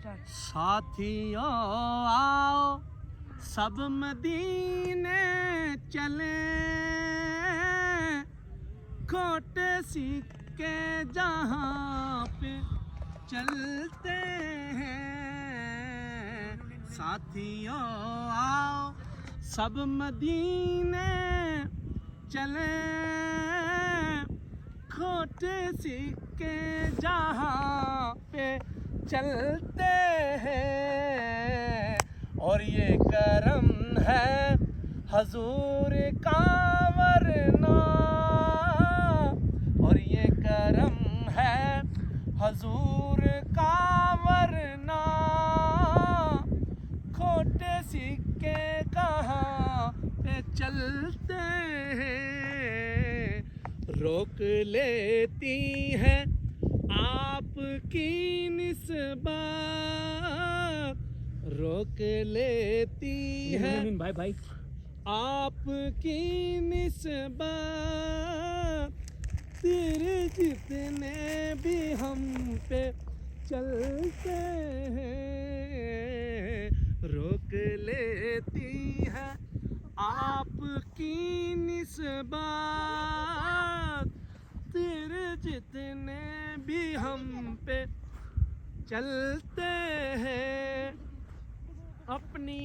साथियों आओ सब मदीने चले, खोटे सिक्के जहाँ पे चलते हैं। साथियों आओ सब मदीने चले, खोटे सिक्के जहाँ पे चलते हैं। और ये करम है हजूर का वरना, और ये करम है हजूर का वरना, खोटे सिक्के कहाँ पे चलते हैं। रोक लेती है आपकी निस्बत, रोक लेती है भाई आपकी निस्बत, तेरे जितने भी हम पे चलते हैं। रोक लेती है आपकी निस्बत, तेरे जितने भी हम पे चलते हैं। अपनी